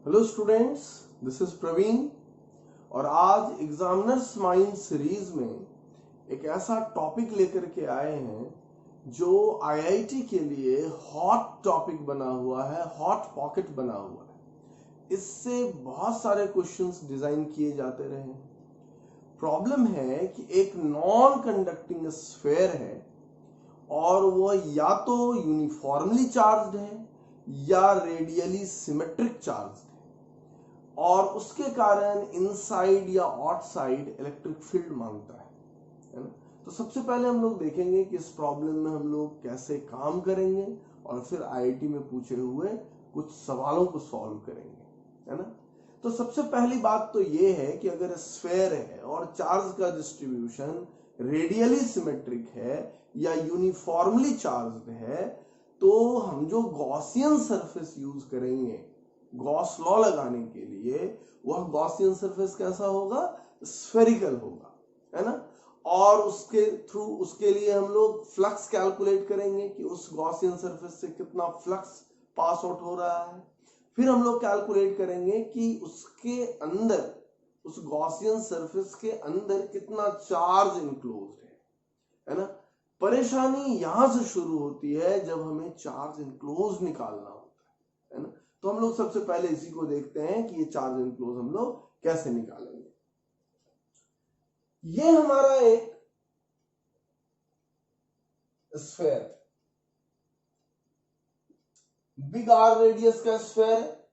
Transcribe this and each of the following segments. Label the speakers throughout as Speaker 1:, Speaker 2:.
Speaker 1: Hello students, this is Praveen और आज examiners mind series में एक ऐसा टॉपिक लेकर के आए हैं जो आईआईटी के लिए हॉट टॉपिक बना हुआ है, हॉट पॉकेट बना हुआ है। इससे बहुत सारे क्वेश्चंस डिजाइन किए जाते रहे हैं। प्रॉब्लम है कि एक नॉन कंडक्टिंग स्फेयर है और वो या तो यूनिफॉर्मली चार्ज्ड है या रेडियली सिमेट्रिक चार्ज्ड है और उसके कारण इनसाइड या आउटसाइड इलेक्ट्रिक फील्ड मांगता है ना। तो सबसे पहले हम लोग देखेंगे कि इस प्रॉब्लम में हम लोग कैसे काम करेंगे और फिर आईआईटी में पूछे हुए कुछ सवालों को सॉल्व करेंगे, है ना। तो सबसे पहली बात तो ये है कि अगर स्फेयर है और चार्ज का डिस्ट्रीब्यूशन रेडियली सिमेट्रिक है या यूनिफॉर्मली चार्ज्ड है तो हम जो गॉसियन सरफेस यूज करेंगे गॉस लॉ लगाने के लिए, वह गॉसियन सरफेस कैसा होगा? स्फेरिकल होगा, है ना। और उसके लिए हम लोग फ्लक्स कैलकुलेट करेंगे कि उस गॉसियन सरफेस से कितना फ्लक्स पास आउट हो रहा है। फिर हम लोग कैलकुलेट करेंगे कि उसके अंदर, उस गॉसियन सरफेस के अंदर कितना चार्ज इनक्लोज्ड है ना। परेशानी यहां से शुरू होती है जब हमें चार्ज इनक्लोज निकालना होता है ना। तो हम लोग सबसे पहले इसी को देखते हैं कि ये चार्ज इनक्लोज हम लोग कैसे निकालेंगे। ये हमारा एक स्फेयर, बिग आर रेडियस का स्फेयर है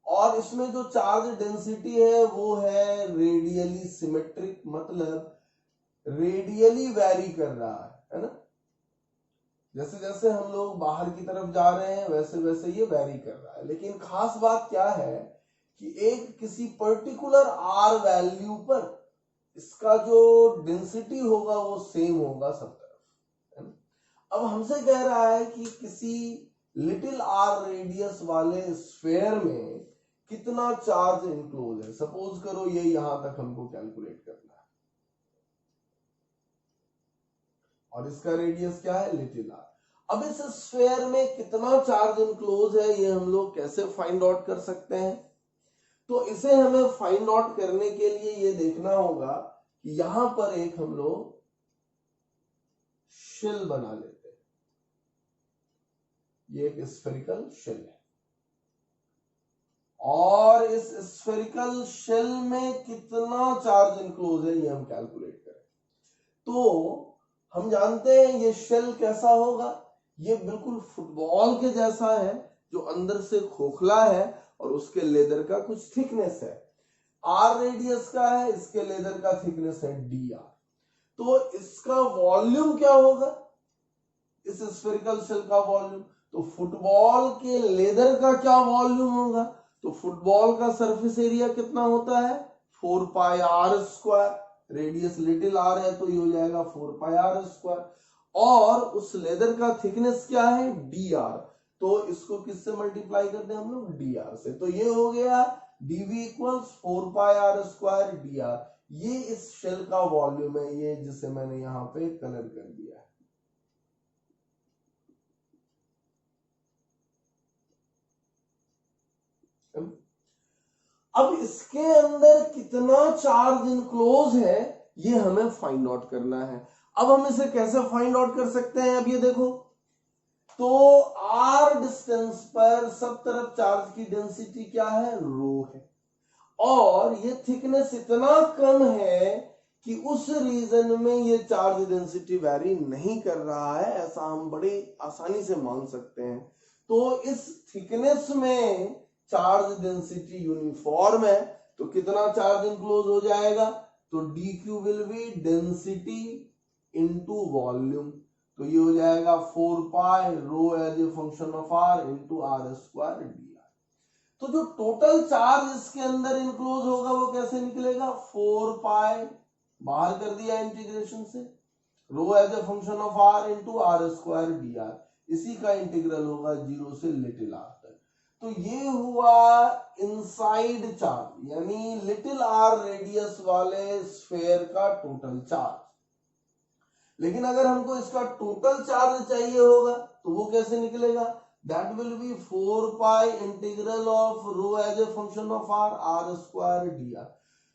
Speaker 1: और इसमें जो चार्ज डेंसिटी है वो है रेडियली सिमेट्रिक, मतलब रेडियली वैरी कर रहा है ना। जैसे जैसे हम लोग बाहर की तरफ जा रहे हैं वैसे वैसे ये वैरी कर रहा है। लेकिन खास बात क्या है कि एक किसी पर्टिकुलर आर वैल्यू पर इसका जो डेंसिटी होगा वो सेम होगा सब तरफ, है ना। अब हमसे कह रहा है कि किसी लिटिल आर रेडियस वाले स्फेयर में कितना चार्ज इनक्लोज है। सपोज करो ये यहां तक हमको कैलकुलेट करना है और इसका रेडियस क्या है? Little r. अब इस स्फेयर में कितना चार्ज इनक्लोज है ये हम लोग कैसे फाइंड आउट कर सकते हैं? तो इसे हमें फाइंड आउट करने के लिए ये देखना होगा कि यहां पर एक हम लोग शेल बना लेते हैं। ये एक स्फेरिकल शेल है और इस स्फेरिकल शेल में कितना चार्ज इनक्लोज है ये हम कैलकुलेट करें। तो हम जानते हैं ये शेल कैसा होगा। ये बिल्कुल फुटबॉल के जैसा है जो अंदर से खोखला है और उसके लेदर का कुछ थिकनेस है। आर रेडियस का है, इसके लेदर का थिकनेस है डी आर। तो इसका वॉल्यूम क्या होगा? इस स्फेरिकल शेल का वॉल्यूम, तो फुटबॉल के लेदर का क्या वॉल्यूम होगा? तो फुटबॉल का सरफेस एरिया कितना होता है? 4 pi r square. Radius little r है तो ये हो जाएगा 4 पाई आर स्क्वायर और उस लेदर का थिकनेस क्या है? D r. तो इसको किससे मल्टीप्लाई करते हैं हम लोग? डी आर से। तो ये हो गया dv equals 4 pi r square d r. ये इस शेल का वॉल्यूम है, ये जिसे मैंने यहां पे कलर कर दिया है। अब इसके अंदर कितना चार्ज इनक्लोज है ये हमें फाइंड आउट करना है। अब हम इसे कैसे फाइंड आउट कर सकते हैं? अब ये देखो, तो आर डिस्टेंस पर सब तरफ चार्ज की डेंसिटी क्या है? रो है और ये थिकनेस इतना कम है कि उस रीजन में ये चार्ज डेंसिटी वैरी नहीं कर रहा है, ऐसा हम बड़ी आसानी से मान सकते हैं। तो इस थिकनेस में चार्ज डेंसिटी यूनिफॉर्म है तो कितना चार्ज इनक्लोज हो जाएगा? तो d q will be density into volume. तो ये हो जाएगा 4 pi rho as a function of r into r square d r. तो जो टोटल चार्ज इसके अंदर इनक्लोज होगा वो कैसे निकलेगा? 4 पाई बाहर कर दिया इंटीग्रेशन से, rho as a function of r into r square d r. इसी का इंटीग्रल होगा 0 से लिटिल आर तक। तो ये हुआ इनसाइड चार्ज, यानी लिटिल आर रेडियस वाले स्फेयर का टोटल चार्ज। लेकिन अगर हमको इसका टोटल चार्ज चाहिए होगा तो वो कैसे निकलेगा? that will be 4 pi integral of rho as a function of r square dr।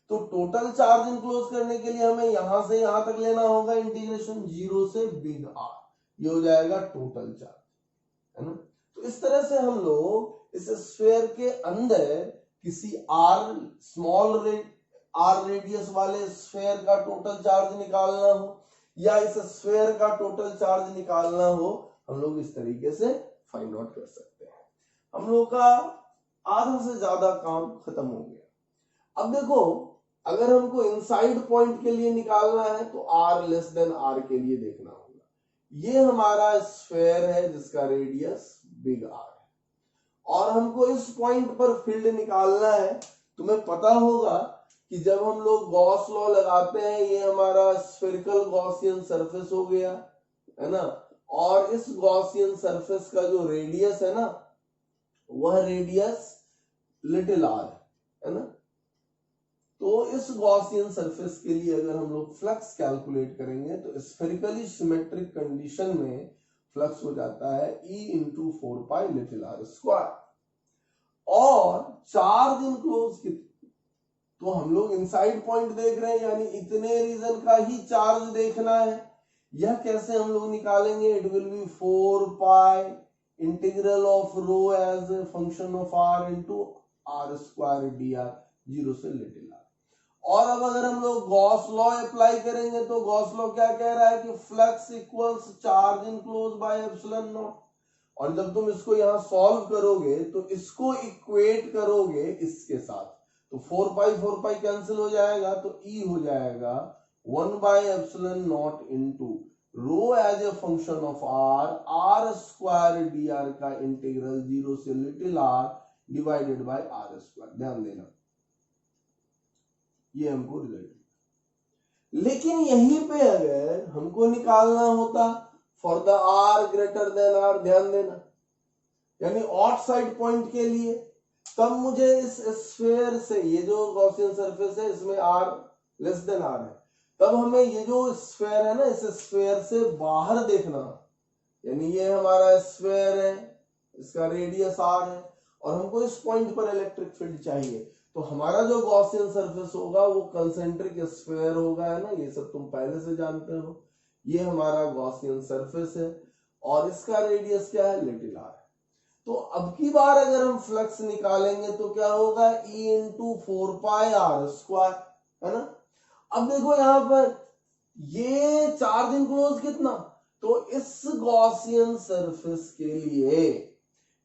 Speaker 1: तो टोटल चार्ज इनक्लोज करने के लिए हमें यहां से यहां तक लेना होगा इंटीग्रेशन 0 से बिग आर, ये हो जाएगा टोटल चार्ज, है ना। तो इस तरह से हम लोग इस स्फीयर के अंदर किसी आर स्मॉल आर रेडियस वाले स्फीयर का टोटल चार्ज निकालना हो या इस स्फीयर का टोटल चार्ज निकालना हो, हम लोग इस तरीके से फाइंड आउट कर सकते हैं। हम लोग का आधा से ज्यादा काम खत्म हो गया। अब देखो, अगर हमको इनसाइड पॉइंट के लिए निकालना है तो r लेस देन r के लिए देखना होगा। ये हमारा स्फीयर है जिसका रेडियस बिग R है, और हमको इस पॉइंट पर फील्ड निकालना है। तुम्हें पता होगा कि जब हम लोग गॉस लॉ लगाते हैं, ये हमारा स्फेरिकल गॉसियन सरफेस हो गया, है ना, और इस गॉसियन सरफेस का जो रेडियस है ना, वह रेडियस लिटिल r है ना। तो इस गॉसियन सरफेस के लिए अगर हम लोग फ्लक्स कैलकुलेट करेंगे तो स्फेरिकली सिमेट्रिक कंडीशन में फ्लक्स हो जाता है E इंटू 4 पाई लिटिल r स्क्वायर, और चार्ज इनक्लोज कितना, तो हम लोग इनसाइड पॉइंट देख रहे हैं, यानी इतने रीजन का ही चार्ज देखना है। यह कैसे हम लोग निकालेंगे? It will be 4 pi integral of rho as a function of r into r square dr, 0 से लिटिल r। और अब अगर हम लोग गॉस लॉ अप्लाई करेंगे तो गॉस लॉ क्या कह रहा है कि flux equals charge enclose by epsilon not, और जब तुम इसको यहां सॉल्व करोगे तो इसको इक्वेट करोगे इसके साथ, तो 4 पाई कैंसिल हो जाएगा, तो E हो जाएगा 1 by epsilon naught into rho as a function of r square dr का इंटीग्रल 0 से little r divided by r square. ध्यान देना, ये हमको रिजल्ट। लेकिन यहीं पे अगर हमको निकालना होता for the r greater than r, ध्यान देना, यानी ऑट साइड पॉइंट के लिए, तब मुझे इस स्फीयर से, ये जो गॉसियन सरफेस है इसमें r लेस देन r है, तब हमें ये जो स्फीयर है ना, इस स्फीयर से बाहर देखना, यानी ये हमारा स्फीयर है, इसका रेडियस r है, और हमको इस पॉइंट पर इलेक्ट्रिक फील्ड चाहिए। तो हमारा जो गॉसियन सरफेस होगा वो कंसेंट्रिक स्फीयर होगा, है ना, ये सब तुम पहले से जानते हो। ये हमारा गॉसियन सरफेस है और इसका रेडियस क्या है? लिटिल r है। तो अब की बार अगर हम फ्लक्स निकालेंगे तो क्या होगा? E इंटू 4 पाई r स्क्वायर, है ना। अब देखो यहां पर ये चार्ज इनक्लोज कितना, तो इस गॉसियन सरफेस के लिए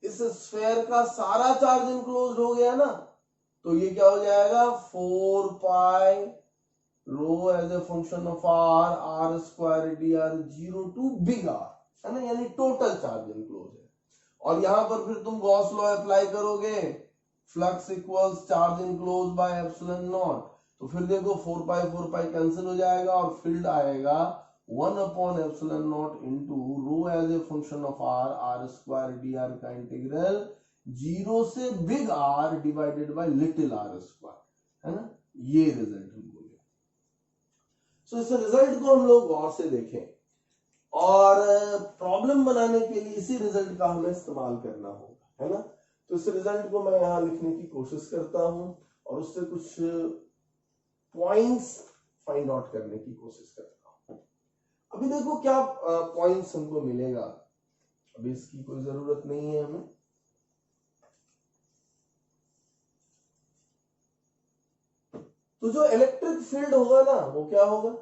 Speaker 1: इस स्फीयर का सारा चार्ज इनक्लोज हो गया ना, तो ये क्या हो जाएगा? 4 pi rho as a function of r square dr 0 to big r, है ना, यानी टोटल चार्ज इनक्लोज है। और यहां पर फिर तुम गॉस लॉ अप्लाई करोगे, flux equals charge enclose by epsilon not, तो फिर देखो 4 पाई कैंसिल हो जाएगा और फील्ड आएगा 1 upon epsilon naught into rho as a function of r square dr का इंटीग्रल 0 से big R divided by little r square, है ना। ये रिजल्ट हमको मिला। सो इस रिजल्ट को हम लोग गौर से देखें और प्रॉब्लम बनाने के लिए इसी रिजल्ट का हमें इस्तेमाल करना होगा, है ना। तो इस रिजल्ट को मैं यहां लिखने की कोशिश करता हूं और उससे कुछ पॉइंट्स फाइंड आउट करने की कोशिश करता हूं। अभी देखो क्या पॉइंट्स हमको मिलेगा, अभी इसकी कोई जरूरत नहीं है हमें। तो जो इलेक्ट्रिक फील्ड होगा ना, वो क्या होगा?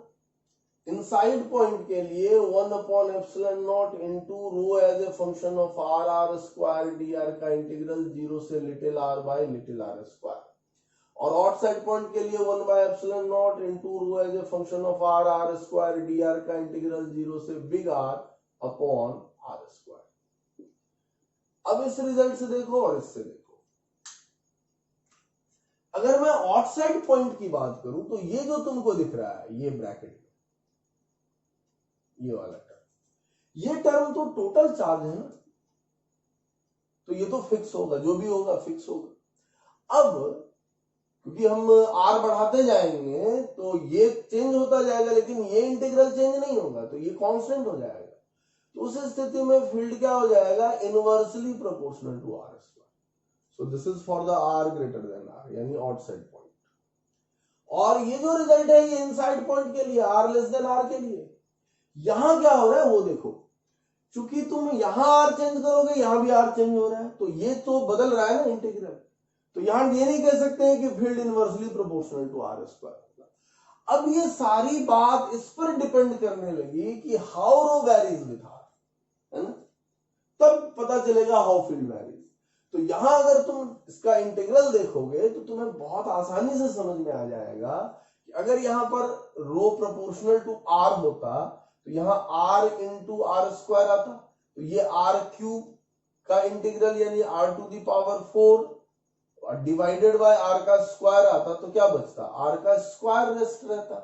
Speaker 1: इनसाइड पॉइंट के लिए 1 upon epsilon naught into rho as a function of r square dr का इंटीग्रल 0 से little r by little r square, और आउटसाइड पॉइंट के लिए 1 by epsilon naught into rho as a function of r square dr का integral 0 से big R upon r square. अब इस result से देखो और इससे देखो, अगर मैं आउटसाइड पॉइंट की बात करूं तो ये जो तुमको दिख रहा है, ये ब्रैकेट में ये वाला टर्म, ये टर्म तो टोटल चार्ज है ना, तो ये तो फिक्स होगा, जो भी होगा फिक्स होगा। अब क्योंकि हम r बढ़ाते जाएंगे तो ये चेंज होता जाएगा, लेकिन ये इंटीग्रल चेंज नहीं होगा, तो ये कांस्टेंट हो जाएगा। तो उस स्थिति में फील्ड क्या हो जाएगा, inversely proportional to r square. So this is for the r greater than r, यानी आउटसाइड पॉइंट। और ये जो रिजल्ट है ये इनसाइड पॉइंट के लिए, आर लेस देन आर के लिए। यहां क्या हो रहा है वो देखो, चूंकि तुम यहां आर चेंज करोगे यहां भी आर चेंज हो रहा है, तो ये तो बदल रहा है ना इंटीग्रल। तो यहां ये नहीं कह सकते हैं कि field inversely proportional to r square. अब ये सारी बात इस पर डिपेंड करने लगी कि how rho varies with r, है ना, तब पता चलेगा हाउ फील्ड वेरीज। तो यहां अगर तुम इसका इंटीग्रल देखोगे तो तुम्हें बहुत आसानी से समझ में आ जाएगा कि अगर यहां पर रो प्रोपोर्शनल टू आर होता तो यहां आर इंटू आर स्क्वायर आता, तो ये आर क्यूब का इंटीग्रल यानी r to the power 4 divided by r का स्क्वायर आता, तो क्या बचता, आर का स्क्वायर रेस्ट रहता,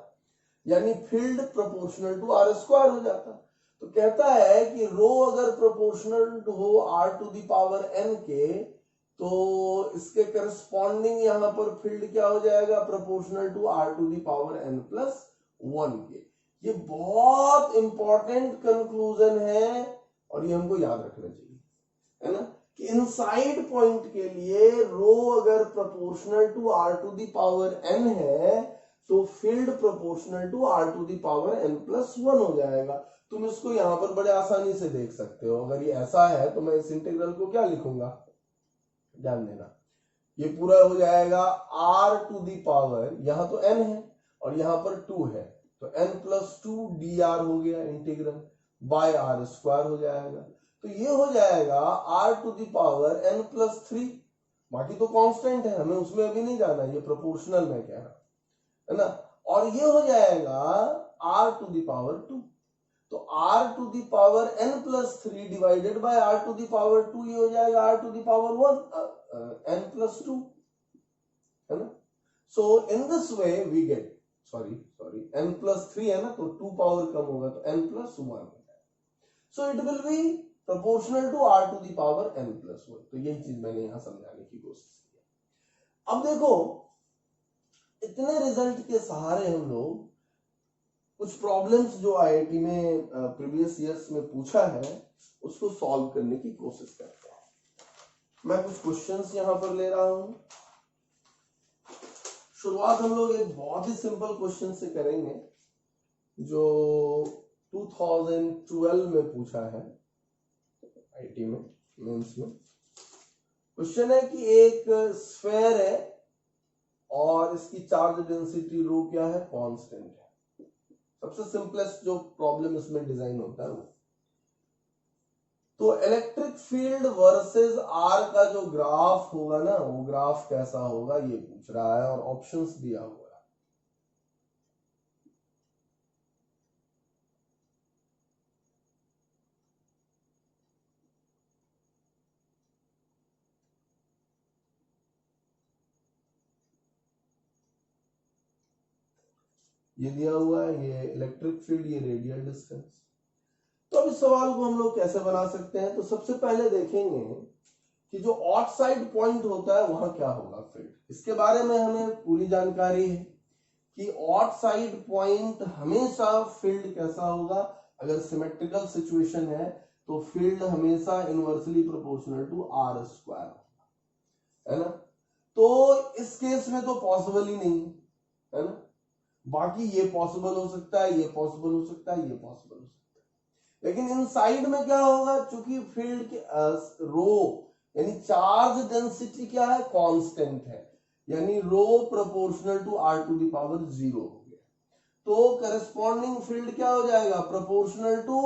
Speaker 1: यानी field proportional to r square हो जाता। तो कहता है कि रो अगर प्रोपोर्शनल हो r to the power n के, तो इसके करस्पॉन्डिंग यहां पर फील्ड क्या हो जाएगा, proportional to r to the power n plus 1 के। ये बहुत इंपॉर्टेंट कंक्लूजन है और ये हमको याद रखना चाहिए, है ना, कि इनसाइड पॉइंट के लिए रो अगर proportional to r to the power n है तो field proportional to r to the power n plus 1 हो जाएगा। तुम इसको यहां पर बड़े आसानी से देख सकते हो। अगर ये ऐसा है तो मैं इस इंटीग्रल को क्या लिखूंगा, ध्यान देना, ये पूरा हो जाएगा आर टू द पावर, यहां तो एन है और यहां पर 2 है, तो एन प्लस 2 डी आर हो गया इंटीग्रल, बाय आर स्क्वायर हो जाएगा। तो ये हो जाएगा r to the power n plus 3, बाकी तो कांस्टेंट है, हमें उसमें अभी नहीं जाना, ये प्रोपोर्शनल में कह रहा है ना। और ये हो जाएगा आर टू द पावर 2, तो r to the power n plus 3 divided by r to the power 2, ये हो जाएगा r to the power 1 n plus 2, है ना। So in this way we get, sorry n plus 3 है ना, तो 2 power कम होगा तो n plus 1। So it will be proportional to r to the power n plus 1। तो यही चीज मैंने यहां समझाने की कोशिश की। अब देखो, इतने रिजल्ट के सहारे हम लोग कुछ प्रॉब्लम्स जो आईआईटी में प्रीवियस ईयर्स में पूछा है उसको सॉल्व करने की कोशिश करते हैं। मैं कुछ क्वेश्चंस यहां पर ले रहा हूं। शुरुआत हम लोग एक बहुत ही सिंपल क्वेश्चन से करेंगे जो 2012 में पूछा है आईआईटी में मेंस में। क्वेश्चन है कि एक स्फेयर है और इसकी चार्ज डेंसिटी रो क्या है, कांस्टेंट है। सबसे सिंपलेस्ट जो प्रॉब्लम इसमें डिजाइन होता है वो। तो इलेक्ट्रिक फील्ड वर्सेस आर का जो ग्राफ होगा ना, वो ग्राफ कैसा होगा ये पूछ रहा है और ऑप्शंस दिया हुआ है। ये दिया हुआ है, ये इलेक्ट्रिक फील्ड, ये रेडियल डिस्टेंस। तो अब इस सवाल को हम लोग कैसे बना सकते हैं, तो सबसे पहले देखेंगे कि जो ऑट साइड पॉइंट होता है वहां क्या होगा फील्ड। इसके बारे में हमें पूरी जानकारी है कि ऑट साइड पॉइंट हमेशा फील्ड कैसा होगा, अगर सिमेट्रिकल सिचुएशन है तो फील्ड हमेशा inversely proportional to r square होगा, है ना। तो इस केस में तो पॉसिबल ही नहीं है ना, बाकी ये पॉसिबल हो सकता है, ये पॉसिबल हो सकता है, ये पॉसिबल हो सकता है। लेकिन इनसाइड में क्या होगा, चूंकि फील्ड के रो यानी चार्ज डेंसिटी क्या है, कांस्टेंट है, यानी rho proportional to r to the power 0 हो गया, तो करस्पॉन्डिंग फील्ड क्या हो जाएगा, proportional to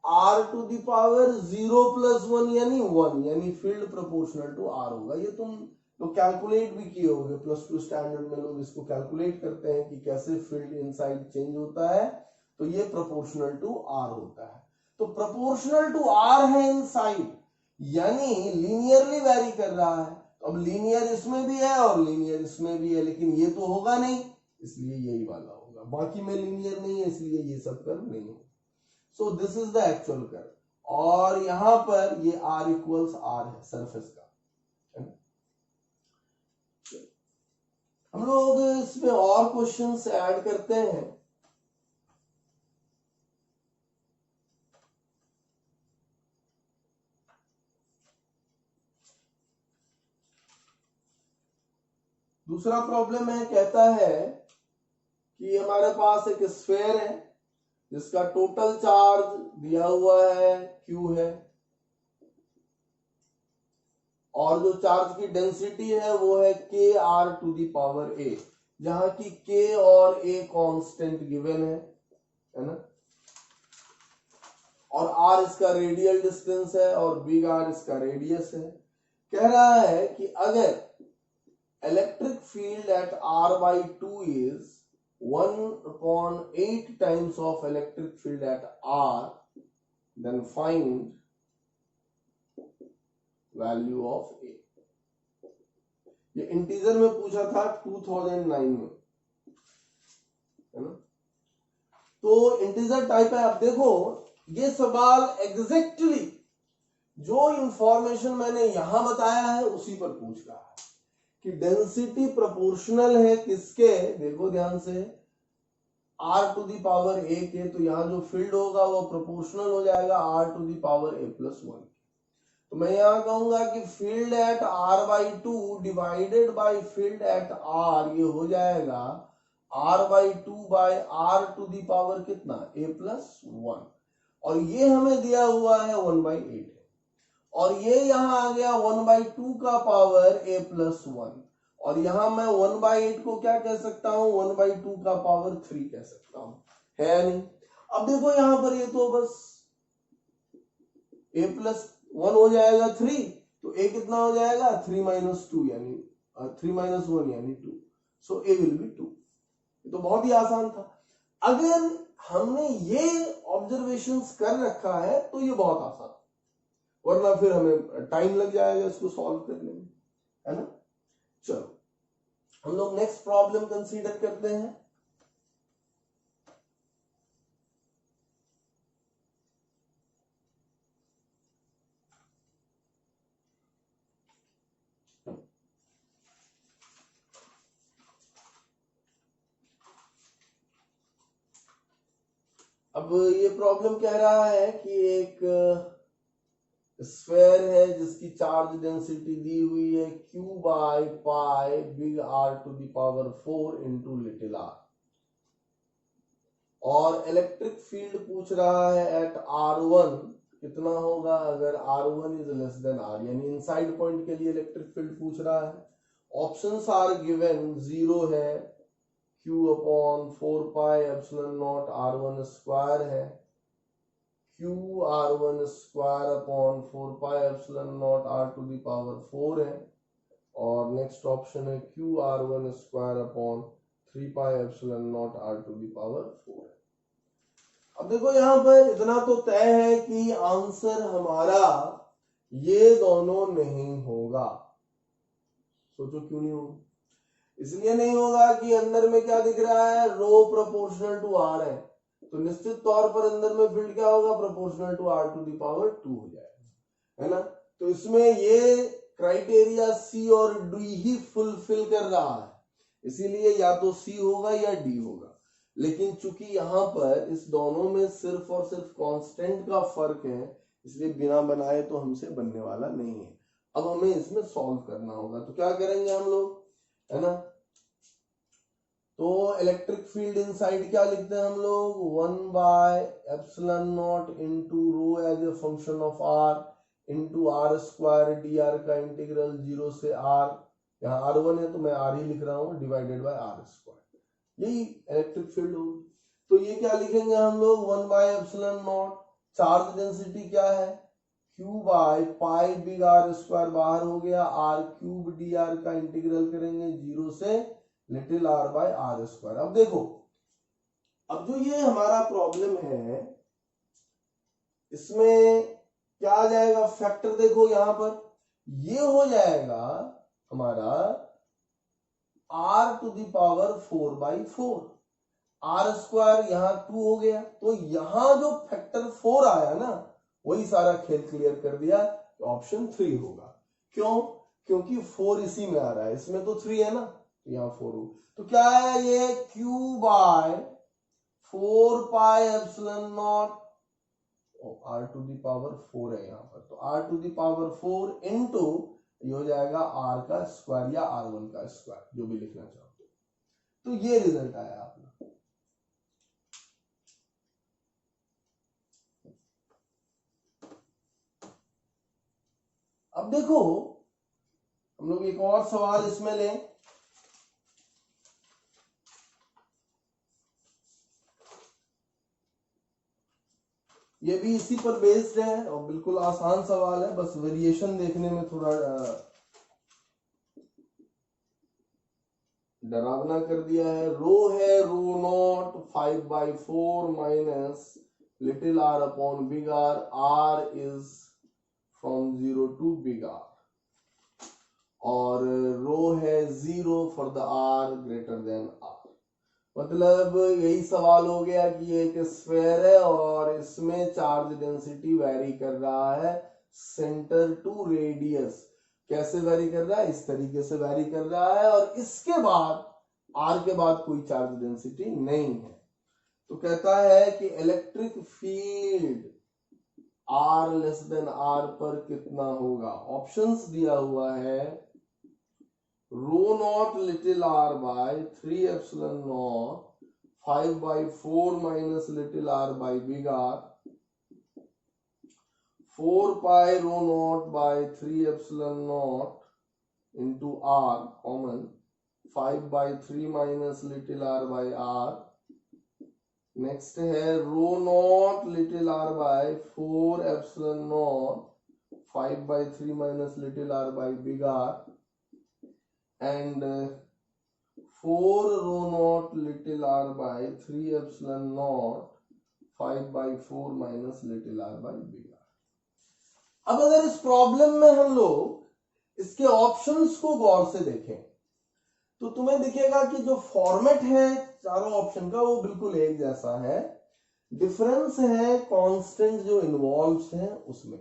Speaker 1: r to the power 0 plus 1 यानी 1, यानी फील्ड प्रोपोर्शनल टू आर होगा। ये तुम लोग कैलकुलेट भी किए होंगे, +2 स्टैंडर्ड में लोग इसको कैलकुलेट करते हैं कि कैसे फील्ड इनसाइड चेंज होता है, तो ये प्रोपोर्शनल टू आर होता है। तो प्रोपोर्शनल टू आर है इनसाइड, यानी लीनियरली वेरी कर रहा है। तो अब लीनियर इसमें भी है और लीनियर इसमें भी है, लेकिन ये तो होगा नहीं, इसलिए यही वाला होगा। बाकी में लीनियर नहीं है, इसलिए ये सब कर्व नहीं होगा। सो this is the actual curve, और यहां पर ये r इक्वल्स r है सरफेस का। हम लोग इसमें और क्वेश्चंस ऐड करते हैं। दूसरा प्रॉब्लम है, कहता है कि हमारे पास एक स्फीयर है जिसका टोटल चार्ज दिया हुआ है Q है, और जो चार्ज की डेंसिटी है वो है Kr⁴ A, जहां की K और A कांस्टेंट गिवन है ना, और R इसका रेडियल डिस्टेंस है और बिग R इसका रेडियस है। कह रहा है कि अगर electric field eight R/2 is 1/8 times of electric field at R, then find value of A। ये इंटीजर में पूछा था 2009 में, है ना, तो इंटीजर टाइप है। अब देखो ये सवाल एग्जैक्टली जो इंफॉर्मेशन मैंने यहां बताया है उसी पर पूछ रहा है कि डेंसिटी प्रोपोर्शनल है किसके, देखो ध्यान से, R⁴ A के, तो यहां जो फील्ड होगा वो प्रोपोर्शनल हो जाएगा R⁴ A+1। तो मैं यहां कहूंगा कि field at R/2 divided by field at R, ये हो जाएगा R/2/R⁴ कितना, A+1, और ये हमें दिया हुआ है 1/8 है, और ये यहां आ गया 1/2 का पावर A+1, और यहां मैं 1/8 को क्या कह सकता हूं, 1/2 का पावर 3 कह सकता हूं, है नहीं। अब देखो यहां पर ये तो बस A+1 हो जाएगा 3, तो A कितना हो जाएगा 3 - 2 यानी 3 - 1 यानी 2, सो A विल बी 2। ये तो बहुत ही आसान था। अगर हमने ये ऑब्जर्वेशंस कर रखा है तो ये बहुत आसान, वरना फिर हमें टाइम लग जाएगा इसको सॉल्व करने में, है ना। चलो हम लोग नेक्स्ट प्रॉब्लम कंसीडर करते हैं। अब ये प्रॉब्लम कह रहा है कि एक स्फीयर है जिसकी चार्ज डेंसिटी दी हुई है Q/π big R⁴ into little r, और इलेक्ट्रिक फील्ड पूछ रहा है एट R1 कितना होगा अगर R1 is less than R, यानी इनसाइड पॉइंट के लिए इलेक्ट्रिक फील्ड पूछ रहा है। ऑप्शंस आर गिवन, 0 है, Q/4πε0 R1² है, QR1² 4πε0 R⁴ है, और नेक्स्ट ऑप्शन है QR1² 3πε0 R⁴ है। अब देखो यहां पर इतना तो तय है कि आंसर हमारा ये दोनों नहीं होगा। सोचो क्यों नहीं होगा? इसलिए नहीं होगा कि अंदर में क्या दिख रहा है, रो प्रोपोर्शनल टू R है, तो निश्चित तौर पर अंदर में फील्ड क्या होगा, प्रोपोर्शनल टू R⁴ हो जाएगा, है ना। तो इसमें ये क्राइटेरिया C और D ही फुलफिल कर रहा है, इसीलिए या तो C होगा या D होगा। लेकिन चूंकि यहां पर इस दोनों में सिर्फ और सिर्फ कांस्टेंट का फर्क है, इसलिए बिना बनाए तो हमसे बनने वाला नहीं है। अब हमें इसमें सॉल्व करना होगा, तो क्या करेंगे हम लोग, है ना। तो इलेक्ट्रिक फील्ड इनसाइड क्या लिखते हैं हम लोग, 1/ε0 into rho as a function of R into R² dr का इंटीग्रल 0 से R, यहाँ R1 है तो मैं R ही लिख रहा हूं, डिवाइडेड बाय R², यही इलेक्ट्रिक फील्ड होगी। तो ये क्या लिखेंगे हम लोग, 1/ε0, चार्ज डेंसिटी क्या है Q/π बिग R² बाहर हो गया, R³ dr का इंटीग्रल करेंगे 0 से लिटिल r/r²। अब देखो, अब जो ये हमारा प्रॉब्लम है इसमें क्या आ जाएगा, फैक्टर देखो यहां पर ये हो जाएगा हमारा R⁴/4, R² यहां 2 हो गया, तो यहां जो फैक्टर 4 आया ना वही सारा खेल क्लियर कर दिया, तो ऑप्शन 3 होगा। क्यों? क्योंकि 4 इसी में आ रहा है, इसमें तो 3 है ना, तो यहाँ 4 हो, तो क्या है ये Q/4πε0 R⁴ है यहाँ पर, तो R⁴ इंटू ये हो जाएगा r का स्क्वायर या r1 का स्क्वायर, जो भी लिखना चाहते हो। तो ये रिजल्ट आया अपना। अब देखो हम लोग एक और सवाल इसमें लें। ये भी इसी पर बेस्ड है और बिल्कुल आसान सवाल है, बस वेरिएशन देखने में थोड़ा डरावना कर दिया है। रो है rho not 5/4 minus little r upon big R is from 0 to big R, और रो है 0 for the r greater than R। मतलब यही सवाल हो गया कि ये एक स्फेयर है और इसमें चार्ज डेंसिटी वेरी कर रहा है सेंटर टू रेडियस। कैसे वेरी कर रहा है? इस तरीके से वेरी कर रहा है, और इसके बाद r के बाद कोई चार्ज डेंसिटी नहीं है। तो कहता है कि electric field r less than r पर कितना होगा। ऑप्शंस दिया हुआ है rho not little r by 3 epsilon not 5/4 minus little r by big R, 4 pi rho not by 3 epsilon not into r common 5/3 minus little r by r। Next है rho not little r by 4 epsilon not 5/3 minus little r by big R, and 4 rho naught little r by 3 epsilon naught 5/4 minus little r by big R। अब अगर इस problem में हम लोग इसके options को गौर से देखें तो तुम्हें दिखेगा कि जो फॉर्मेट है चारों ऑप्शन का वो बिल्कुल एक जैसा है। डिफरेंस है कांस्टेंट जो इन्वॉल्व है उसमें,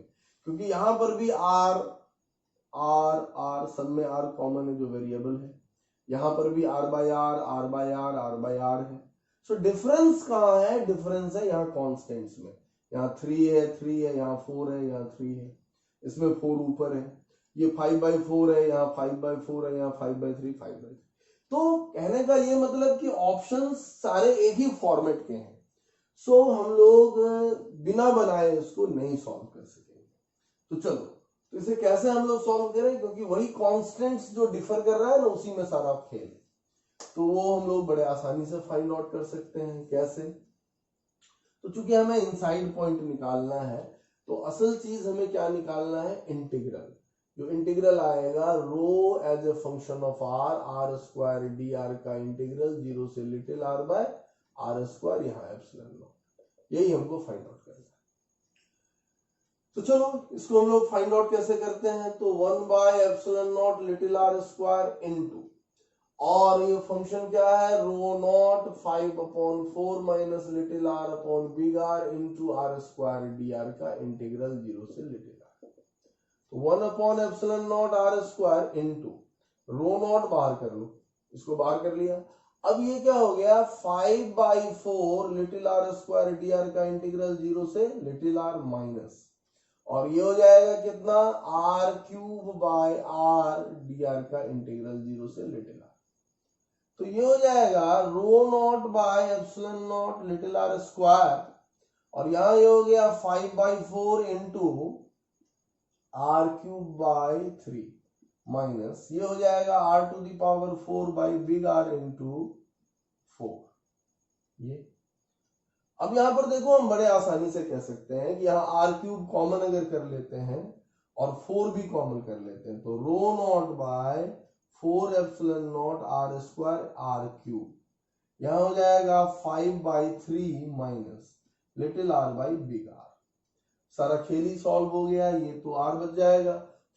Speaker 1: क्योंकि यहां पर भी r सब में r कॉमन है जो वेरिएबल है, यहां पर भी r बाय r है। सो डिफरेंस कहां है? डिफरेंस है यहाँ कांस्टेंट्स में। यहाँ 3 है, यहाँ 4 है, यहाँ 3 है, इसमें 4 ऊपर है। ये 5/4 है, यहाँ 5/4 है, यहाँ 5/3 5/3। तो कहने का ये मतलब कि ऑप्शंस सारे एक ही फॉर्मेट के हैं। सो हम लोग बिना बनाए इसको नहीं सॉल्व कर सकेंगे। तो चलो, तो इसे कैसे हम लोग सॉल्व करें, क्योंकि वही कांस्टेंट्स जो डिफर कर रहा है ना उसी में सारा खेल है। तो वो हम लोग बड़े आसानी से फाइंड आउट कर सकते हैं। कैसे? तो चूंकि हमें इनसाइड पॉइंट निकालना है तो असल चीज हमें क्या निकालना है? इंटीग्रल। जो इंटीग्रल आएगा rho as a function of r square d r का इंटीग्रल 0 से little r by r square, यहाँ एप्सिलॉन नॉट, यही हमको फाइंड आउट करना है। तो चलो इसको हम लोग फाइंड आउट कैसे करते हैं? तो 1/ε0 लिटिल r स्क्वायर इनटू, और ये फंक्शन क्या है? Rho not 5/4 minus little r upon big R into r square d r का इंटीग्रल 0 से लिटिल r। तो 1/ε0 r square into rho not बाहर कर लो, इसको बाहर कर लिया। अब ये क्या हो गया? 5/4 little r square d r का इंटीग्रल 0 से लिटिल r माइनस, और ये हो जाएगा कितना? r³ by r d r का इंटीग्रल 0 से लिटिल r। तो ये हो जाएगा rho not by epsilon not little r square, और यहां ये हो गया 5/4 इंटू r³ बाय 3 माइनस, ये हो जाएगा r⁴ bye big R into 4। ये अब यहां पर देखो हम बड़े आसानी से कह सकते हैं कि यहाँ r³ कॉमन अगर कर लेते हैं और 4 भी कॉमन कर लेते हैं, तो rho not by 4 epsilon not r square r³, यहां हो जाएगा 5/3 minus little r by big R। सारा खेल ही सॉल्व हो गया। ये तो r बच जाएगा,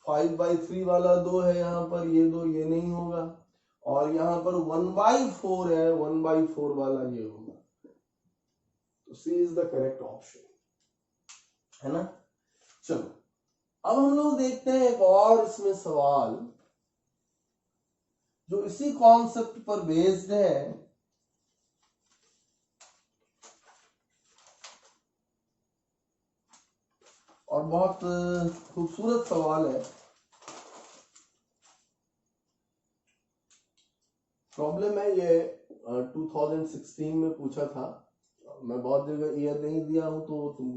Speaker 1: 5/3 वाला 2 है यहाँ पर, ये 2 ये नहीं होगा, और यहाँ पर 1/4 है, 1/4 वाला ये होगा। तो C is the correct option, है ना। चलो अब हम लोग देखते हैं एक और इसमें सवाल जो इसी कॉन्सेप्ट पर बेस्ड है। और बहुत खूबसूरत सवाल है। प्रॉब्लम है ये 2016 में पूछा था। मैं बहुत जगह ईयर नहीं दिया हूं, तो तुम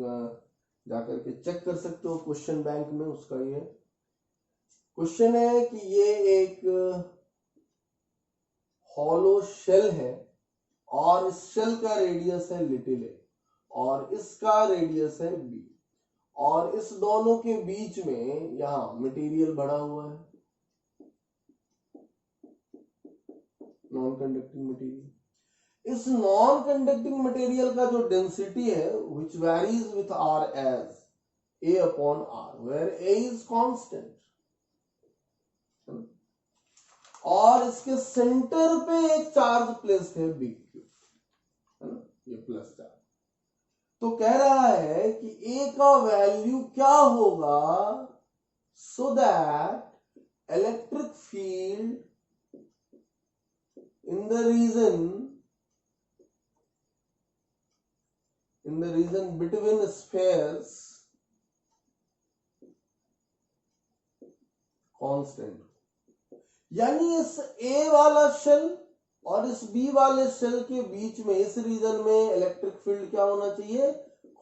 Speaker 1: जाकर के चेक कर सकते हो क्वेश्चन बैंक में। उसका ये क्वेश्चन है कि ये एक हॉलो शेल है और इस शेल का रेडियस है लिटिल ए और इसका रेडियस है बी, और इस दोनों के बीच में यहां मटेरियल भरा हुआ है, नॉन कंडक्टिंग मटेरियल। इस नॉन कंडक्टिंग मटेरियल का जो डेंसिटी है which varies with r as a upon r, where a is constant, और इसके सेंटर पे एक चार्ज प्लेस है बी क्यू, है ना, ये प्लस चार्ज। तो कह रहा है कि ए का वैल्यू क्या होगा so that electric field in the region between spheres constant। यानी इस ए वाला शेल और इस बी वाले शेल के बीच में इस रीजन में इलेक्ट्रिक फील्ड क्या होना चाहिए,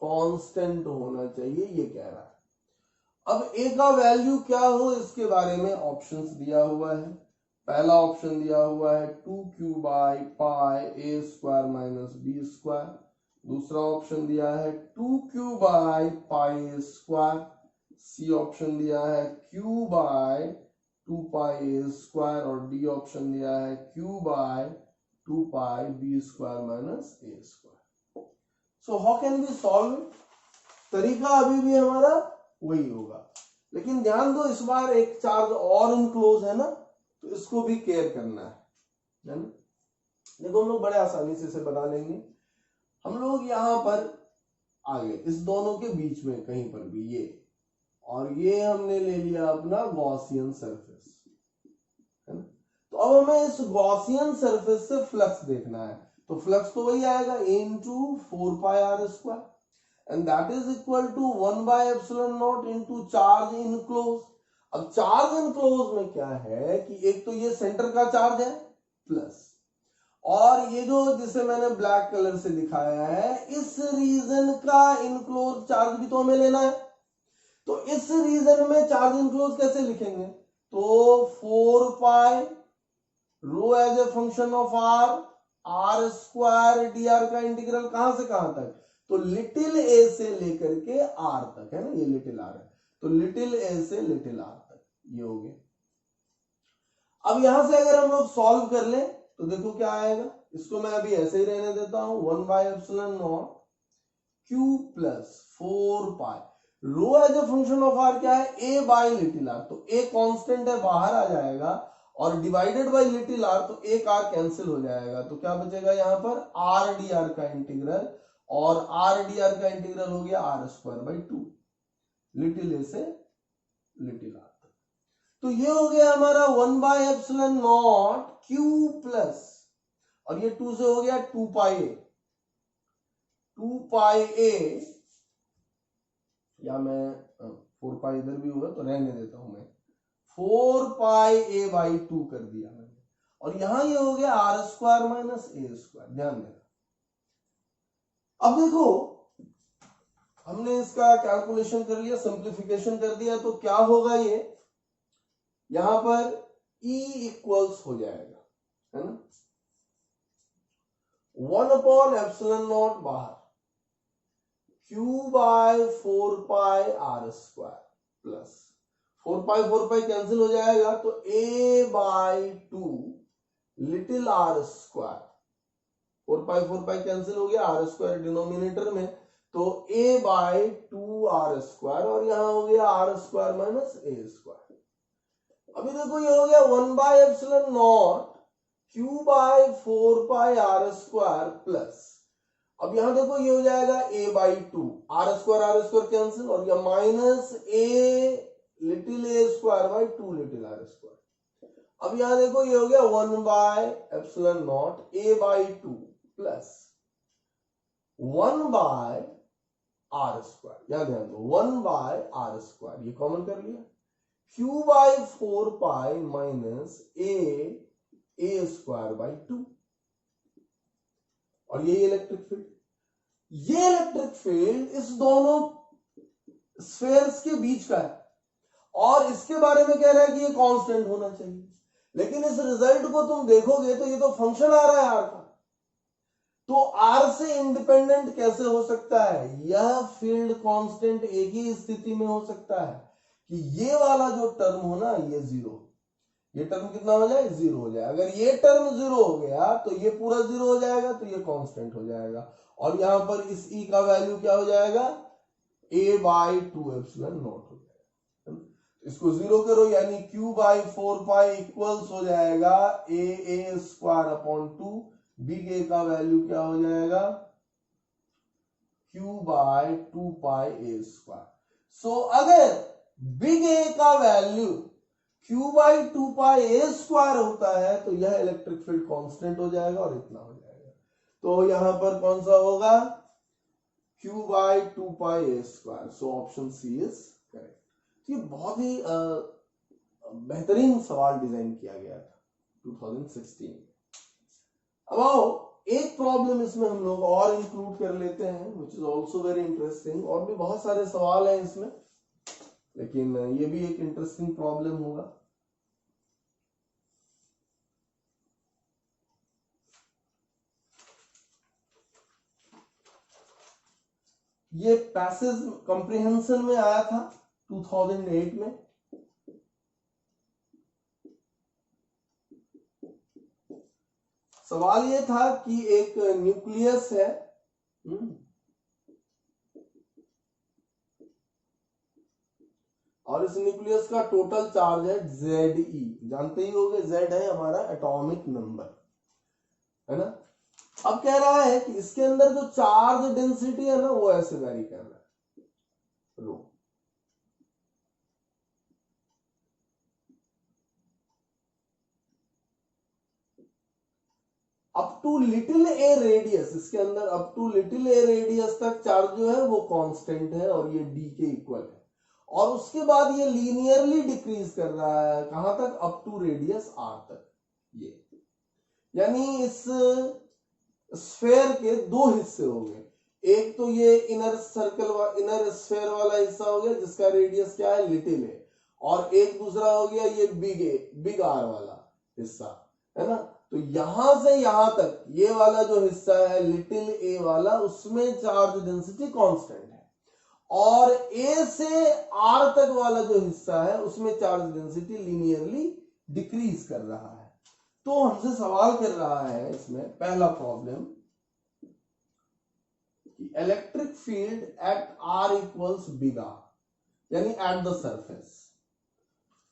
Speaker 1: कांस्टेंट होना चाहिए, ये कह रहा है। अब ए का वैल्यू क्या हो इसके बारे में ऑप्शंस दिया हुआ है। पहला ऑप्शन दिया हुआ है 2q by pi a square minus b square. दूसरा ऑप्शन दिया है 2q by pi a square. C option दिया है q by 2 pi a square, और डी ऑप्शन दिया है q by 2 pi b square minus a square. So how can we solve? तरीका अभी भी हमारा वही होगा, लेकिन ध्यान दो इस बार एक चार्ज और इनक्लोज है ना, तो इसको भी केयर करना है ना। देखो हम लोग बड़े आसानी से इसे बना लेंगे। हम लोग यहां पर आगे इस दोनों के बीच में कहीं पर भी ये और ये हमने ले लिया अपना गॉसियन सरफेस, है ना। तो अब हमें इस गॉसियन सरफेस से फ्लक्स देखना है, तो फ्लक्स तो वही आएगा a into 4 pi r square and that is equal to 1 by epsilon not into charge enclose. अब चार्ज इनक्लोज में क्या है कि एक तो ये सेंटर का चार्ज है प्लस, और ये जो जिसे मैंने ब्लैक कलर से दिखाया है इस रीजन का इनक्लोज चार्ज भी तो हमें लेना है। तो इस रीजन में चार्ज इनक्लोज कैसे लिखेंगे, तो 4 pi rho as a function of r square d r का इंटीग्रल कहां से कहां तक, तो लिटिल ए से लेकर के आर तक, है ना, ये लिटिल आर है, तो लिटिल ए से लिटिल आर तक ये हो गया। अब यहां से अगर हम लोग सॉल्व कर लें तो देखो क्या आएगा। इसको मैं अभी ऐसे ही रहने देता हूं, 1 by epsilon naught q plus 4 pi rho as a function of r क्या है, ए बाय लिटिल आर, तो ए कांस्टेंट है बाहर आ जाएगा, और डिवाइडेड बाय लिटिल आर तो एक आर कैंसिल हो जाएगा, तो क्या बचेगा यहाँ पर आर डी आर का इंटीग्रल, और आर डी आर का इंटीग्रल हो गया आर स्क्वायर बाई 2 लिटिल ए से लिटिल आर। तो ये हो गया हमारा 1 by epsilon naught q plus, और ये 2 से हो गया 2 पाई ए, 2 पाई ए, या मैं 4 पाई इधर भी हुआ तो रहने देता हूं मैं, 4 पाई ए बाई 2 कर दिया मैंने, और यहां ये हो गया r square minus a square. ध्यान देना। अब देखो हमने इसका कैलकुलेशन कर लिया, सिंप्लीफिकेशन कर दिया, तो क्या होगा ये, यहां पर E इक्वल्स हो जाएगा, है ना, 1 अपॉन एप्सिलॉन नॉट बाहर Q by 4 pi r square plus 4 pi cancel हो जाएगा, तो A by 2 little r square, 4 pi cancel हो गया, आर स्क्वायर डिनोमिनेटर में, तो A बाय 2 आर स्क्वायर, और यहां हो गया r square minus a square. अभी देखो ये हो गया 1 by epsilon naught q by 4 pi r square plus, अब यहां देखो ये हो जाएगा a by 2 r square cancel, और यह minus a little a square by 2 little r square. अब यहां देखो ये हो गया 1 by epsilon naught a by 2 plus 1 by r square, याद ध्यान दो 1 बाय आर स्क्वायर, ये कॉमन कर लिया, q by 4 pi minus a a square by 2। और ये इलेक्ट्रिक फील्ड, ये इलेक्ट्रिक फील्ड इस दोनों स्फेयर्स के बीच का है और इसके बारे में कह रहा है कि ये कांस्टेंट होना चाहिए। लेकिन इस रिजल्ट को तुम देखोगे तो ये तो फंक्शन आ रहा है आर का, तो आर से इंडिपेंडेंट कैसे हो सकता है? यह फील्ड कांस्टेंट एक ही स्थिति में हो सकता है कि ये वाला जो टर्म हो ना, ये जीरो, ये टर्म कितना हो जाए? जीरो हो जाए। अगर ये टर्म जीरो हो गया तो ये पूरा जीरो हो जाएगा, तो ये कांस्टेंट हो जाएगा। और यहां पर इस ई का वैल्यू क्या हो जाएगा? a बाई 2 एप्सिलॉन नॉट हो जाएगा। इसको जीरो करो, यानी q बाई 4 पाई इक्वल्स हो जाएगा a square upon 2। Big a का वैल्यू क्या हो जाएगा? q by 2 pi a square. So अगर बिग ए का value q by 2 pi a square होता है तो यह इलेक्ट्रिक फील्ड कांस्टेंट हो जाएगा और इतना हो जाएगा। तो यहां पर कौन सा होगा? q by 2 pi a square. So option C is correct. ये बहुत ही बेहतरीन सवाल डिजाइन किया गया था 2016। अब आओ एक प्रॉब्लम इसमें हम लोग और इंक्लूड कर लेते हैं, which is also very interesting. और भी बहुत सारे सवाल हैं इसमें, लेकिन ये भी एक इंटरेस्टिंग प्रॉब्लम होगा। ये पैसेज कॉम्प्रिहेंशन में आया था 2008 में। सवाल ये था कि एक न्यूक्लियस है, और इस न्यूक्लियस का टोटल चार्ज है Ze। जानते ही होंगे, Z है हमारा एटॉमिक नंबर, है ना। अब कह रहा है कि इसके अंदर जो चार्ज डेंसिटी है ना, वो ऐसे वेरी कर रहा है, rho. Up to little a radius, इसके अंदर up to little a radius तक चार्ज जो है वो कांस्टेंट है और ये डी के इक्वल है। और उसके बाद ये लीनियरली डिक्रीज कर रहा है, कहां तक? अप टू रेडियस आर तक। ये यानी इस स्फेयर के दो हिस्से हो गए। एक तो ये इनर सर्कल इनर स्फेयर वाला हिस्सा हो गया जिसका रेडियस क्या है? लिटिल है। और एक दूसरा हो गया ये बिग आर वाला हिस्सा, है ना। तो यहां से यहां तक ये वाला जो हिस्सा है लिटिल ए वाला, उसमें चार्ज डेंसिटी कांस्टेंट है। और ए से आर तक वाला जो हिस्सा है उसमें चार्ज डेंसिटी लीनियरली डिक्रीज कर रहा है। तो हमसे सवाल कर रहा है इसमें पहला problem, electric field at r equals big R, यानी एट द सरफेस।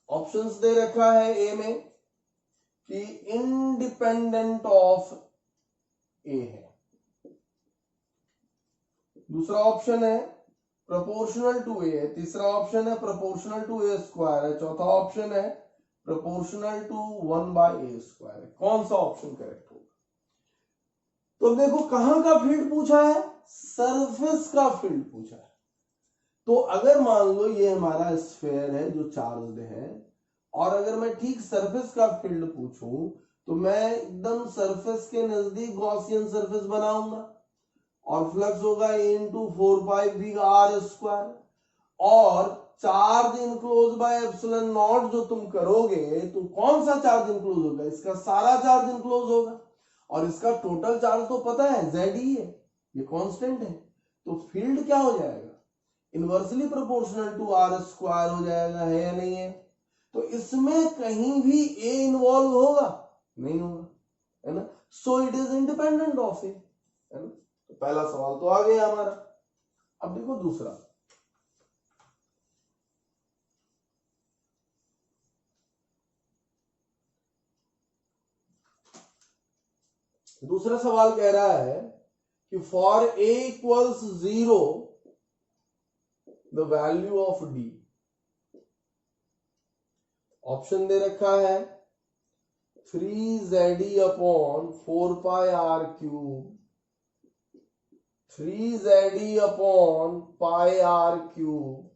Speaker 1: ऑप्शंस दे रखा है ए में कि इंडिपेंडेंट ऑफ ए है, दूसरा ऑप्शन है प्रोपोर्शनल टू ए है, तीसरा ऑप्शन है प्रोपोर्शनल टू ए स्क्वायर है, चौथा ऑप्शन है proportional to 1 by a square है। कौन सा ऑप्शन करेक्ट होगा? तो देखो कहां का फील्ड पूछा है? सरफेस का फील्ड पूछा है। तो अगर मान लो ये हमारा स्फेयर है जो चार्ज्ड है, और अगर मैं ठीक सरफेस का फील्ड पूछूं तो मैं एकदम सरफेस के नजदीक गॉसियन सरफेस बनाऊंगा और फ्लक्स होगा a into 4 pi big r square. और charge enclose by epsilon not जो तुम करोगे तो कौन सा चार्ज इनक्लोज होगा? इसका सारा चार्ज इनक्लोज होगा। और इसका टोटल चार्ज तो पता है Z ही है, ये कांस्टेंट है। तो फील्ड क्या हो जाएगा? Inversely proportional to r square हो जाएगा, है या नहीं है? तो इसमें कहीं भी ए इन्वॉल्व होगा? नहीं होगा, है ना। So it is independent of a, है ना। तो पहला सवाल तो आ गया हमारा। अब देखो दूसरा, दूसरा सवाल कह रहा है कि for a equals 0 the value of d. Option दे रखा है 3Z upon 4 pi r cube, 3Z upon pi r cube,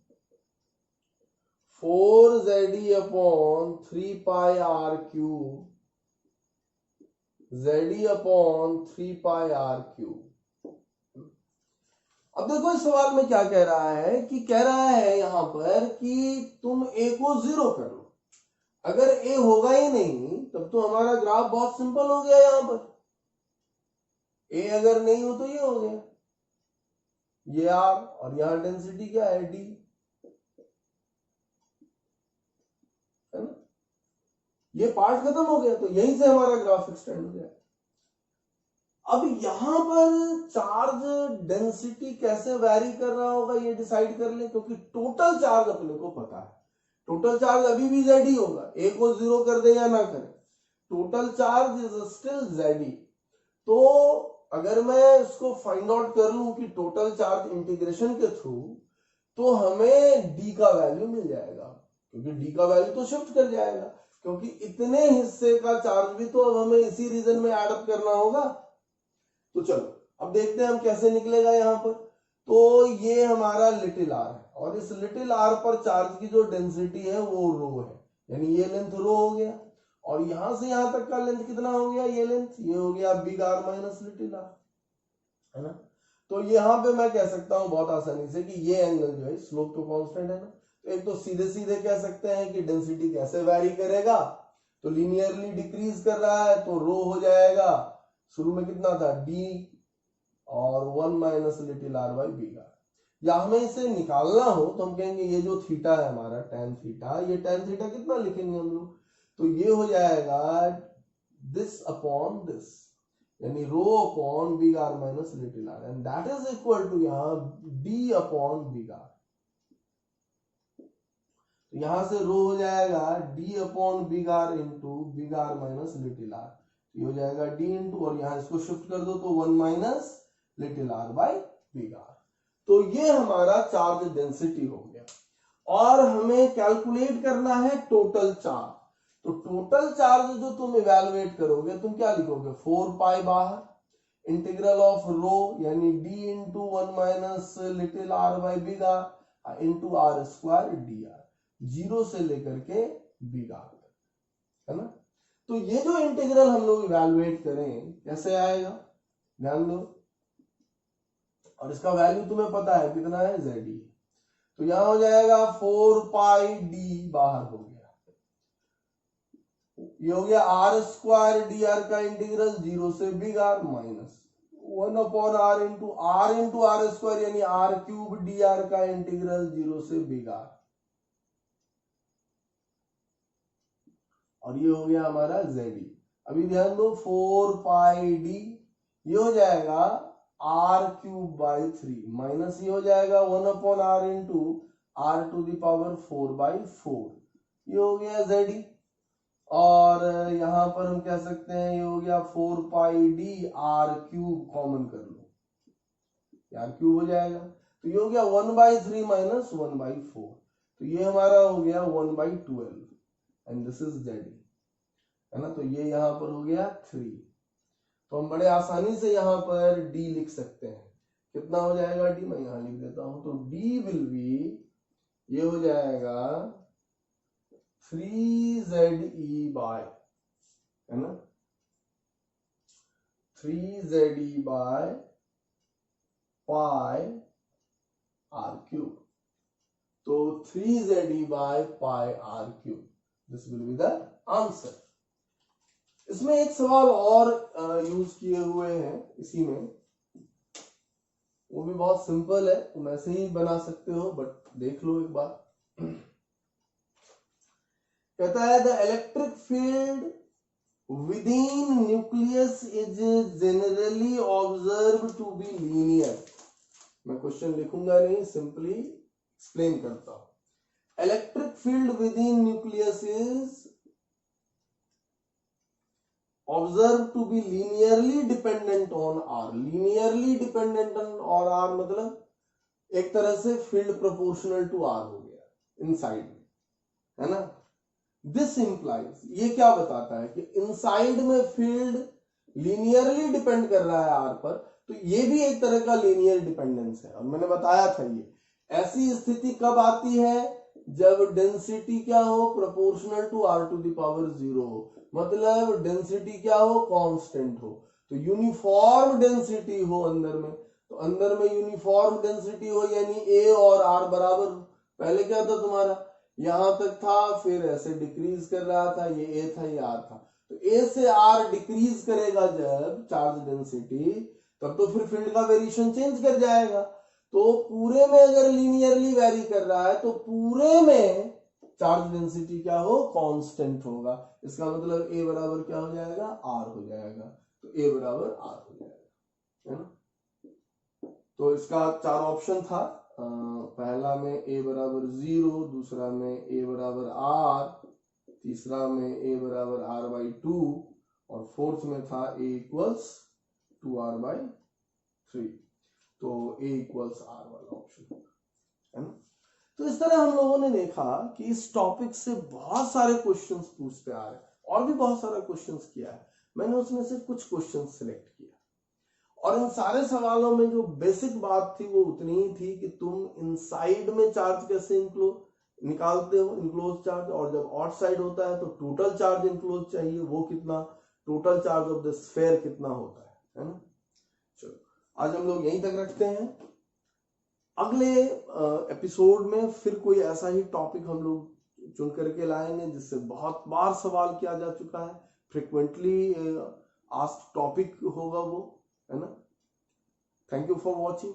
Speaker 1: 4Z upon 3 pi r cube, ZE upon 3 pi r cube. अब देखो इस सवाल में क्या कह रहा है कि कह रहा है यहां पर कि तुम a को 0 कर लो। अगर a होगा ही नहीं तब तो हमारा ग्राफ बहुत सिंपल हो गया। यहां पर a अगर नहीं हो तो ये हो गया, ये r, और यहां डेंसिटी क्या है d, है ना। ये पार्ट खत्म हो गया, तो यहीं से हमारा ग्राफ एक्सटेंड हो गया। अब यहां पर चार्ज डेंसिटी कैसे वैरी कर रहा होगा ये डिसाइड कर ले, क्योंकि टोटल चार्ज अपने को पता है। टोटल चार्ज अभी भी जेड ही होगा, ए को 0 कर दे या ना करे, total charge is still Z. तो अगर मैं इसको फाइंड आउट कर लूं कि टोटल चार्ज इंटीग्रेशन के थ्रू, तो हमें डी का वैल्यू मिल जाएगा, क्योंकि डी का वैल्यू तो शिफ्ट कर जाएगा, क्योंकि इतने हिस्से का चार्ज भी तो अब हमें इसी रीजन में एड अप करना होगा। तो चलो अब देखते हैं हम कैसे निकलेगा यहां पर। तो ये हमारा लिटिल आर है, और इस लिटिल आर पर चार्ज की जो डेंसिटी है वो रो है, यानी ये लेंथ रो हो गया, और यहां से यहां तक का लेंथ कितना हो गया, ये लेंथ, ये हो गया big R minus little r, है ना। तो यहां पे मैं कह सकता हूं बहुत आसानी से कि ये एंगल जो है स्लोप तो कांस्टेंट है ना। तो एक तो सीधे सीधे कह सकते हैं कि डेंसिटी कैसे वैरी करेगा, तो लीनियरली डिक्रीज कर रहा है तो रो हो जाएगा, शुरू में कितना था डी और 1 minus little r by big R. या हमें इसे निकालना हो तो हम कहेंगे ये जो थीटा है हमारा tan थीटा, ये tan थीटा कितना लिखेंगे हम लोग, तो ये हो जाएगा दिस अपॉन दिस, यानी rho upon big R minus little r, and that is equal to यहां डी अपॉन बिग आर। तो यहां से रो हो जाएगा D upon big R into big R minus little r, ये हो जाएगा डी इंटू, और यहां इसको शिफ्ट कर दो तो 1 minus little r by big R. तो ये हमारा चार्ज डेंसिटी हो गया, और हमें कैलकुलेट करना है टोटल चार्ज। तो टोटल चार्ज जो तुम इवेलुएट करोगे, तुम क्या लिखोगे, 4 पाई बाहर इंटीग्रल ऑफ रो, यानी D into 1 minus little r by big R into r square d r, 0 से लेकर के बिग आर तक, है ना। तो ये जो इंटीग्रल हम लोग इवेलुएट करें कैसे आएगा, ध्यान दो, और इसका वैल्यू तुम्हें पता है कितना है, जेड। तो यहां हो जाएगा 4 पाई डी, बाहर हो गया, ये हो गया आर स्क्वायर डी आर का इंटीग्रल 0 से big R minus 1 upon r into r square, यानी आर क्यूब डी आर का इंटीग्रल 0 से बिग आर, और ये हो गया हमारा जेड। अभी ध्यान दो 4 पाई डी, ये हो जाएगा आर क्यूब बाई 3 माइनस ये हो जाएगा 1 upon r into r to the power 4 by 4, ये हो गया जेड। और यहां पर हम कह सकते हैं ये हो गया 4 पाई डी आर क्यूब, कॉमन कर लो, आर क्यूब हो जाएगा, तो ये हो गया 1 बाई 3 माइनस 1 बाई 4, तो ये हमारा हो गया 1 by 12, and this is Z, है ना। तो ये यहां पर हो गया 3, तो हम बड़े आसानी से यहां पर d लिख सकते हैं, कितना हो जाएगा d, मैं यहां लिख देता हूं, तो d विल बी, ये हो जाएगा 3ZE बाय, है ना, 3ZE by pi r cube, तो 3ZE by pi r cube, this will be the answer. इसमें एक सवाल और यूज किए हुए हैं इसी में, वो भी बहुत सिंपल है, तुम ऐसे ही बना सकते हो, बट देख लो एक बार। कहता है the electric field within nucleus is generally observe to be linear. मैं क्वेश्चन लिखूंगा नहीं, सिंपली एक्सप्लेन करता हूं। Electric field within nucleus is observe to be linearly dependent on r. Linearly dependent on r मतलब एक तरह से फील्ड प्रोपोर्शनल टू आर हो गया इनसाइड में, है ना। दिस इंप्लाइज, ये क्या बताता है कि इनसाइड में फील्ड लीनियरली डिपेंड कर रहा है आर पर, तो ये भी एक तरह का लीनियर डिपेंडेंस है। और मैंने बताया था ये ऐसी स्थिति कब आती है जब डेंसिटी क्या हो, proportional to r to the power 0 हो, मतलब डेंसिटी क्या हो, कांस्टेंट हो। तो यूनिफॉर्म डेंसिटी हो अंदर में, तो अंदर में यूनिफॉर्म डेंसिटी हो यानी a और r बराबर हो। पहले क्या था तुम्हारा, यहां तक था, फिर ऐसे डिक्रीज कर रहा था, ये a था, ये r था। तो a से r डिक्रीज करेगा जब चार्ज डेंसिटी, तब तो फिर फील्ड का वेरिएशन चेंज कर जाएगा। तो पूरे में अगर लीनियरली वेरी कर रहा है तो पूरे में चार्ज डेंसिटी क्या हो, कांस्टेंट होगा। इसका मतलब a बराबर क्या हो जाएगा, r हो जाएगा। तो a बराबर r हो जाएगा, है ना। तो इसका चार ऑप्शन था, पहला में a बराबर 0, दूसरा में a बराबर r, तीसरा में a बराबर r बाई 2 और फोर्थ में था a इक्वल्स 2r बाई 3। तो a इक्वल्स r वाला ऑप्शन है ना। तो इस तरह हम लोगों ने देखा कि इस टॉपिक से बहुत सारे क्वेश्चंस पूछते आ रहे हैं, और भी बहुत सारा क्वेश्चंस किया है। मैंने उसमें से कुछ क्वेश्चंस सिलेक्ट किया, और इन सारे सवालों में जो बेसिक बात थी वो उतनी ही थी कि तुम इनसाइड में चार्ज कैसे निकालते हो, इनक्लोज चार्ज, और जब आउटसाइड होता है तो टोटल चार्ज इनक्लोज चाहिए, वो कितना, total charge of the sphere कितना होता है ना। चलो आज हम लोग यहीं तक रखते हैं। अगले एपिसोड में फिर कोई ऐसा ही टॉपिक हम लोग चुन करके लाएंगे जिससे बहुत बार सवाल किया जा चुका है, फ्रिक्वेंटली आस्क्ड टॉपिक होगा वो, है ना। Thank you for watching.